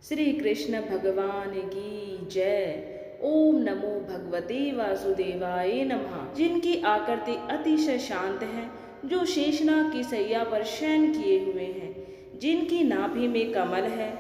श्री कृष्ण भगवान की जय। ओम नमो भगवते वासुदेवाय नमः। जिनकी आकृति अतिशय शांत है, जो शेषनाग की सैया पर शयन किए हुए हैं, जिनकी नाभि में कमल है,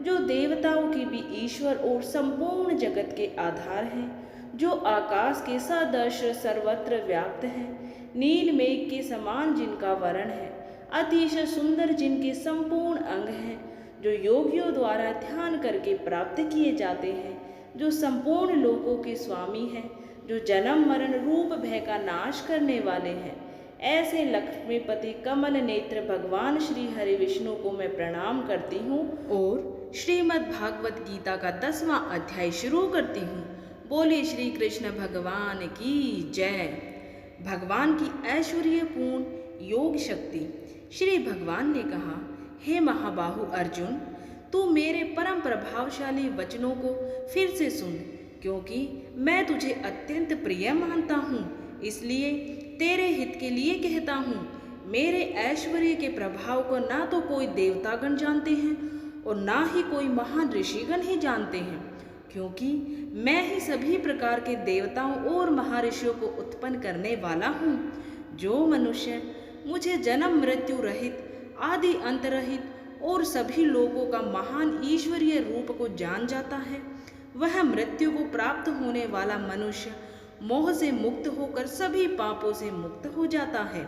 जो देवताओं की भी ईश्वर और संपूर्ण जगत के आधार हैं, जो आकाश के सदृश सर्वत्र व्याप्त है, नील मेघ के समान जिनका वर्ण है, अतिशय सुंदर जिनके संपूर्ण अंग हैं, जो योगियों द्वारा ध्यान करके प्राप्त किए जाते हैं, जो संपूर्ण लोकों के स्वामी हैं, जो जन्म मरण रूप भय का नाश करने वाले हैं, ऐसे लक्ष्मीपति कमल नेत्र भगवान श्री हरि विष्णु को मैं प्रणाम करती हूँ और श्रीमद् भागवत गीता का 10वां अध्याय शुरू करती हूँ। बोले श्री कृष्ण भगवान की जय। भगवान की ऐश्वर्यपूर्ण योग शक्ति। श्री भगवान ने कहा, हे महाबाहु अर्जुन, तू मेरे परम प्रभावशाली वचनों को फिर से सुन, क्योंकि मैं तुझे अत्यंत प्रिय मानता हूँ, इसलिए तेरे हित के लिए कहता हूँ। मेरे ऐश्वर्य के प्रभाव को ना तो कोई देवतागण जानते हैं और ना ही कोई महान ऋषिगण ही जानते हैं, क्योंकि मैं ही सभी प्रकार के देवताओं और महर्षियों को उत्पन्न करने वाला हूँ। जो मनुष्य मुझे जन्म मृत्यु रहित, आदि अंत रहित और सभी लोगों का महान ईश्वरीय रूप को जान जाता है, वह मृत्यु को प्राप्त होने वाला मनुष्य मोह से मुक्त होकर सभी पापों से मुक्त हो जाता है।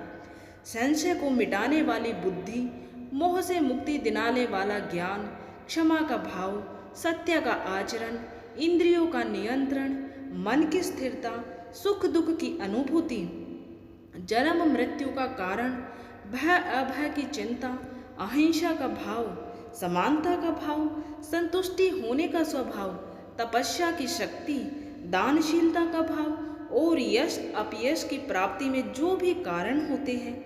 संशय को मिटाने वाली बुद्धि, मोह से मुक्ति दिलाने वाला ज्ञान, क्षमा का भाव, सत्य का आचरण, इंद्रियों का नियंत्रण, मन की स्थिरता, सुख दुख की अनुभूति, जन्म मृत्यु का कारण, भय अभय की चिंता, अहिंसा का भाव, समानता का भाव, संतुष्टि होने का स्वभाव, तपस्या की शक्ति, दानशीलता का भाव और यश अपयश की प्राप्ति में जो भी कारण होते हैं,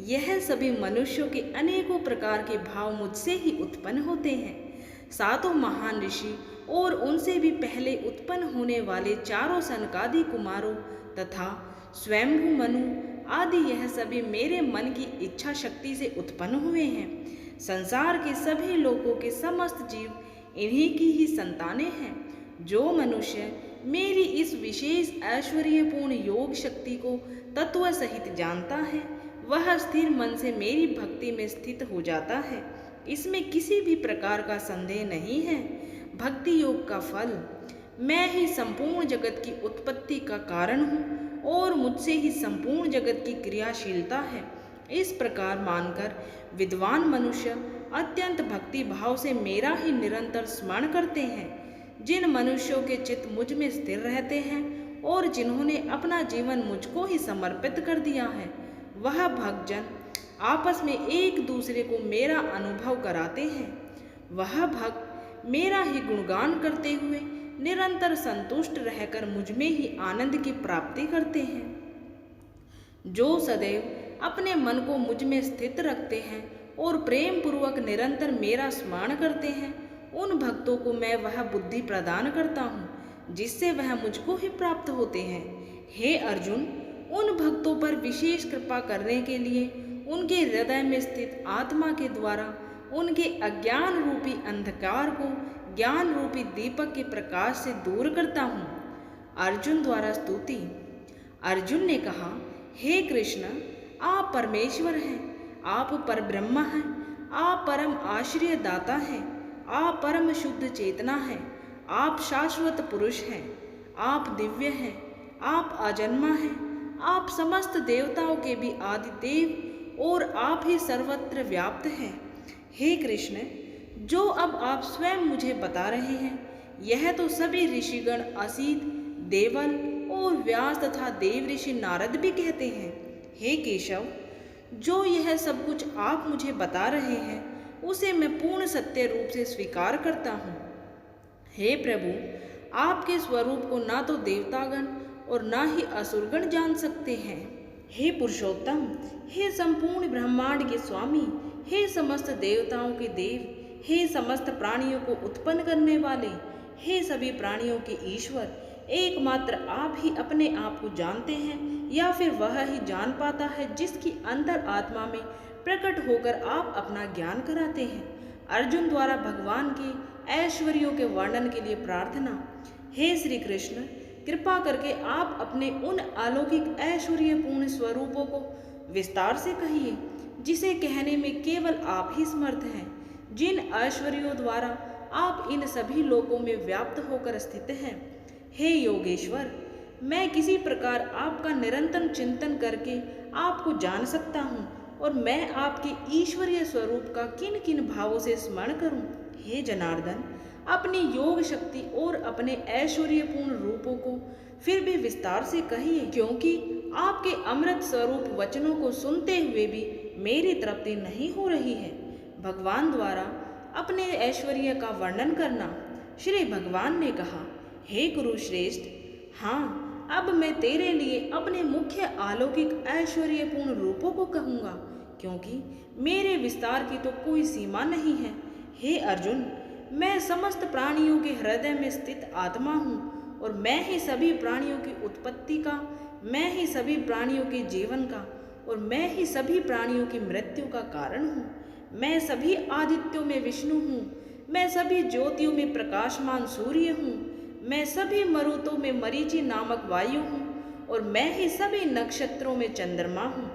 यह सभी मनुष्यों के अनेकों प्रकार के भाव मुझसे ही उत्पन्न होते हैं। सातों महान ऋषि और उनसे भी पहले उत्पन्न होने वाले चारों सनकादि कुमारों तथा स्वयंभू मनु आदि, यह सभी मेरे मन की इच्छा शक्ति से उत्पन्न हुए हैं। संसार के सभी लोगों के समस्त जीव इन्हीं की ही संतानें हैं। जो मनुष्य मेरी इस विशेष ऐश्वर्यपूर्ण योग शक्ति को तत्व सहित जानता है, वह स्थिर मन से मेरी भक्ति में स्थित हो जाता है। इसमें किसी भी प्रकार का संदेह नहीं है। भक्ति योग का फल, मैं ही संपूर्ण जगत की उत्पत्ति का कारण हूँ और मुझसे ही संपूर्ण जगत की क्रियाशीलता है। इस प्रकार मानकर विद्वान मनुष्य अत्यंत भक्ति भाव से मेरा ही निरंतर स्मरण करते हैं। जिन मनुष्यों के चित्त मुझ में स्थिर रहते हैं और जिन्होंने अपना जीवन मुझको ही समर्पित कर दिया है, वह भक्तजन आपस में एक दूसरे को मेरा अनुभव कराते हैं। वह भक्त मेरा ही गुणगान करते हुए निरंतर संतुष्ट रहकर मुझ में ही आनंद की प्राप्ति करते हैं। जो सदैव अपने मन को मुझ में स्थित रखते हैं और प्रेम पूर्वक निरंतर मेरा स्मरण करते हैं, उन भक्तों को मैं वह बुद्धि प्रदान करता हूँ जिससे वह मुझको ही प्राप्त होते हैं। हे अर्जुन, उन भक्तों पर विशेष कृपा करने के लिए उनके हृदय में स्थित आत्मा के द्वारा उनके अज्ञान रूपी अंधकार को ज्ञान रूपी दीपक के प्रकाश से दूर करता हूँ। अर्जुन द्वारा स्तुति। अर्जुन ने कहा, हे कृष्ण, आप परमेश्वर हैं, आप परब्रह्म हैं, आप परम आश्रय दाता हैं, आप परम शुद्ध चेतना हैं, आप शाश्वत पुरुष हैं, आप दिव्य हैं, आप अजन्मा हैं, आप समस्त देवताओं के भी आदि देव और आप ही सर्वत्र व्याप्त हैं। हे कृष्ण, जो अब आप स्वयं मुझे बता रहे हैं, यह तो सभी ऋषिगण असीत, देवल और व्यास तथा देव ऋषि नारद भी कहते हैं। हे केशव, जो यह सब कुछ आप मुझे बता रहे हैं, उसे मैं पूर्ण सत्य रूप से स्वीकार करता हूँ। हे प्रभु, आपके स्वरूप को ना तो देवतागण और ना ही असुरगण जान सकते हैं। हे पुरुषोत्तम, हे संपूर्ण ब्रह्मांड के स्वामी, हे समस्त देवताओं के देव, हे समस्त प्राणियों को उत्पन्न करने वाले, हे सभी प्राणियों के ईश्वर, एकमात्र आप ही अपने आप को जानते हैं या फिर वह ही जान पाता है जिसकी अंतर आत्मा में प्रकट होकर आप अपना ज्ञान कराते हैं। अर्जुन द्वारा भगवान के ऐश्वर्यों के वर्णन के लिए प्रार्थना। हे श्री कृष्ण, कृपा करके आप अपने उन अलौकिक ऐश्वर्यपूर्ण स्वरूपों को विस्तार से कहिए, जिसे कहने में केवल आप ही समर्थ हैं। जिन ऐश्वर्यों द्वारा आप इन सभी लोकों में व्याप्त होकर स्थित हैं। हे योगेश्वर, मैं किसी प्रकार आपका निरंतर चिंतन करके आपको जान सकता हूँ, और मैं आपके ईश्वरीय स्वरूप का किन किन भावों से स्मरण करूं। हे जनार्दन, अपनी योग शक्ति और अपने ऐश्वर्यपूर्ण रूपों को फिर भी विस्तार से कहिए, क्योंकि आपके अमृत स्वरूप वचनों को सुनते हुए भी मेरी तृप्ति नहीं हो रही है। भगवान द्वारा अपने ऐश्वर्य का वर्णन करना। श्री भगवान ने कहा, हे कुरुश्रेष्ठ, हाँ, अब मैं तेरे लिए अपने मुख्य अलौकिक ऐश्वर्यपूर्ण रूपों को कहूँगा, क्योंकि मेरे विस्तार की तो कोई सीमा नहीं है। हे अर्जुन, मैं समस्त प्राणियों के हृदय में स्थित आत्मा हूँ, और मैं ही सभी प्राणियों की उत्पत्ति का, मैं ही सभी प्राणियों के जीवन का, और मैं ही सभी प्राणियों की मृत्यु का कारण हूँ। मैं सभी आदित्यों में विष्णु हूँ, मैं सभी ज्योतियों में प्रकाशमान सूर्य हूँ, मैं सभी मरुतों में मरीचि नामक वायु हूँ, और मैं ही सभी नक्षत्रों में चंद्रमा हूँ।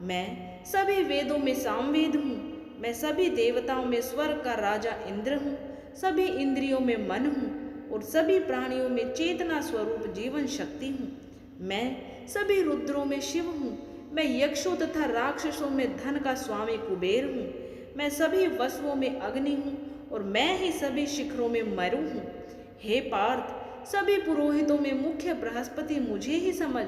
मैं सभी वेदों में सामवेद हूँ, मैं सभी देवताओं में स्वर्ग का राजा इंद्र हूँ, सभी इंद्रियों में मन हूँ, और सभी प्राणियों में चेतना स्वरूप जीवन शक्ति हूँ। मैं सभी रुद्रों में शिव हूँ, मैं यक्षों तथा राक्षसों में धन का स्वामी कुबेर हूँ, मैं सभी वसुओं में अग्नि हूँ, और मैं ही सभी शिखरों में मरु हूँ। हे पार्थ, सभी पुरोहितों में मुख्य बृहस्पति मुझे ही समझ।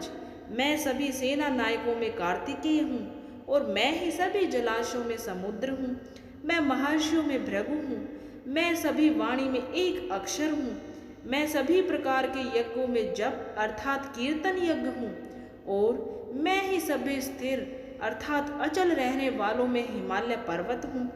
मैं सभी सेना नायकों में कार्तिकेय हूँ, और मैं ही सभी जलाशयों में समुद्र हूँ। मैं महर्षियों में भृगु हूँ, मैं सभी वाणी में एक अक्षर हूँ। मैं सभी प्रकार के यज्ञों में जप अर्थात कीर्तन यज्ञ हूँ, और मैं ही सभी स्थिर अर्थात अचल रहने वालों में हिमालय पर्वत हूँ।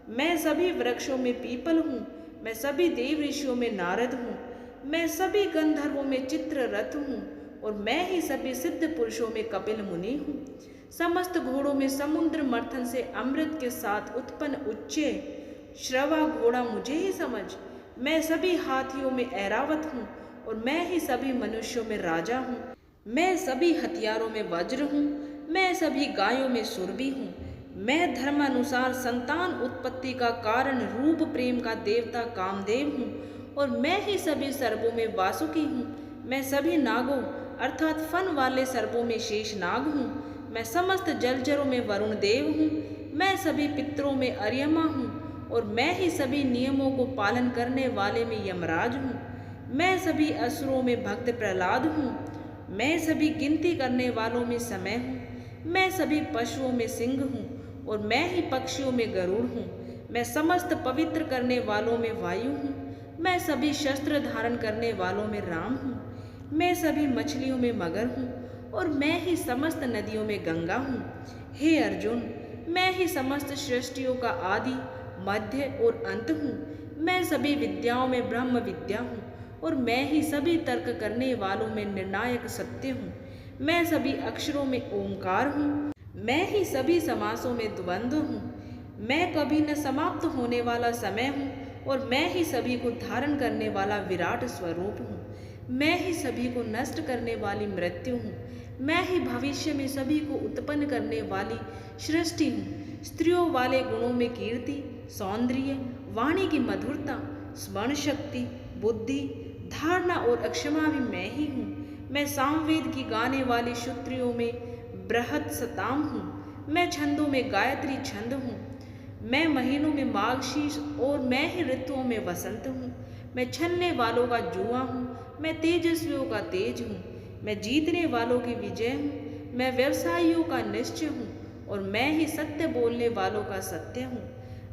मैं सभी वृक्षों में पीपल हूँ, मैं सभी देव ऋषियों में नारद हूँ, मैं सभी गंधर्वों में चित्ररथ हूँ, और मैं ही सभी सिद्ध पुरुषों में कपिल मुनि हूँ। समस्त घोड़ों में समुद्र मर्थन से अमृत के साथ उत्पन्न उच्चे श्रवा घोड़ा मुझे ही समझ। मैं सभी हाथियों में ऐरावत हूँ, और मैं ही सभी मनुष्यों में राजा हूँ। मैं सभी हथियारों में वज्र हूँ, मैं सभी गायों में सुरभि हूँ। मैं धर्मानुसार संतान उत्पत्ति का कारण रूप प्रेम का देवता कामदेव हूँ, और मैं ही सभी सर्पों में वासुकी हूँ। मैं सभी नागों अर्थात फन वाले सर्पों में शेष नाग हूँ। मैं समस्त जलचरों में वरुण देव हूँ। मैं सभी पितरों में अर्यमा हूँ, और मैं ही सभी नियमों को पालन करने वाले में यमराज हूँ। मैं सभी असुरों में भक्त प्रहलाद हूँ। मैं सभी गिनती करने वालों में समय हूँ। मैं सभी पशुओं में सिंह हूँ, और मैं ही पक्षियों में गरुड़ हूँ। मैं समस्त पवित्र करने वालों में वायु हूँ। मैं सभी शस्त्र धारण करने वालों में राम हूँ। मैं सभी मछलियों में मगर हूँ, और मैं ही समस्त नदियों में गंगा हूँ। हे अर्जुन, मैं ही समस्त सृष्टियों का आदि मध्य और अंत हूँ। मैं सभी विद्याओं में ब्रह्म विद्या हूँ, और मैं ही सभी तर्क करने वालों में निर्णायक सत्य हूँ। मैं सभी अक्षरों में ओंकार हूँ। मैं ही सभी समासों में द्वंद्व हूँ। मैं कभी न समाप्त होने वाला समय हूँ, और मैं ही सभी को धारण करने वाला विराट स्वरूप हूँ। मैं ही सभी को नष्ट करने वाली मृत्यु हूँ। मैं ही भविष्य में सभी को उत्पन्न करने वाली सृष्टि हूँ। स्त्रियों वाले गुणों में कीर्ति, सौंदर्य, वाणी की मधुरता, स्मरण शक्ति, बुद्धि, धारणा और अक्षमा भी मैं ही हूँ। मैं सामवेद की गाने वाली श्रुतियों में बृहत सताम हूँ। मैं छंदों में गायत्री छंद हूँ। मैं महीनों में माघशीर्ष, और मैं ही ऋतुओं में वसंत हूँ। मैं छलने वालों का जुआ हूँ। मैं तेजस्वियों का तेज हूँ। मैं जीतने वालों की विजय हूँ। मैं व्यवसायियों का निश्चय हूँ, और मैं ही सत्य बोलने वालों का सत्य हूँ।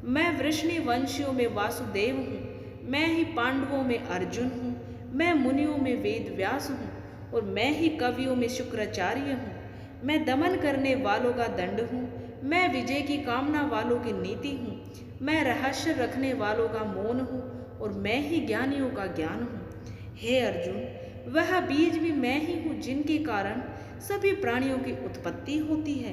मैं वृष्णि वंशियों में वासुदेव हूँ। मैं ही पांडवों में अर्जुन हूँ। मैं मुनियों में वेद व्यास हूँ, और मैं ही कवियों में शुक्राचार्य हूँ। मैं दमन करने वालों का दंड हूँ। मैं विजय की कामना वालों की नीति हूँ। मैं रहस्य रखने वालों का मौन हूँ, और मैं ही ज्ञानियों का ज्ञान हूँ। हे अर्जुन, वह बीज भी मैं ही हूँ जिनके कारण सभी प्राणियों की उत्पत्ति होती है,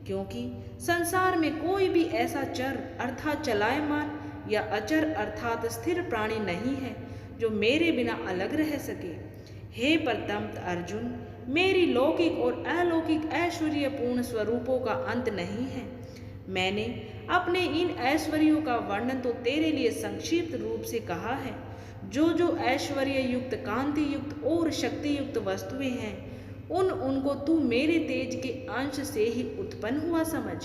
क्योंकि संसार में कोई भी ऐसा चर अर्थात चलायमान या अचर अर्थात स्थिर प्राणी नहीं है जो मेरे बिना अलग रह सके। हे प्रतम अर्जुन, मेरी लौकिक और अलौकिक ऐश्वर्यपूर्ण स्वरूपों का अंत नहीं है। मैंने अपने इन ऐश्वर्यों का वर्णन तो तेरे लिए संक्षिप्त रूप से कहा है। जो जो ऐश्वर्य युक्त, कांति युक्त और शक्ति युक्त वस्तुएं हैं, उनको तू मेरे तेज के अंश से ही उत्पन्न हुआ समझ।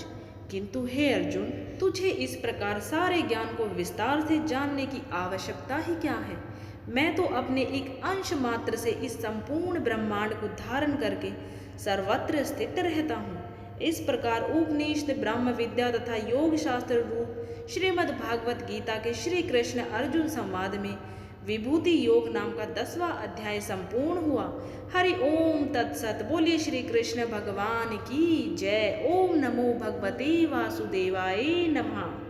किंतु हे अर्जुन, तुझे इस प्रकार सारे ज्ञान को विस्तार से जानने की आवश्यकता ही क्या है? मैं तो अपने एक अंश मात्र से इस संपूर्ण ब्रह्मांड को धारण करके सर्वत्र स्थित रहता हूँ। इस प्रकार उपनिषद, ब्रह्म विद्या तथा योग शास्त्र रूप श्रीमद् भागवत गीता के श्री कृष्ण अर्जुन संवाद में विभूति योग नाम का 10वां अध्याय संपूर्ण हुआ। हरि ओम तत्सत। बोलिए श्री कृष्ण भगवान की जय। ओम नमो भगवते वासुदेवाय नमः।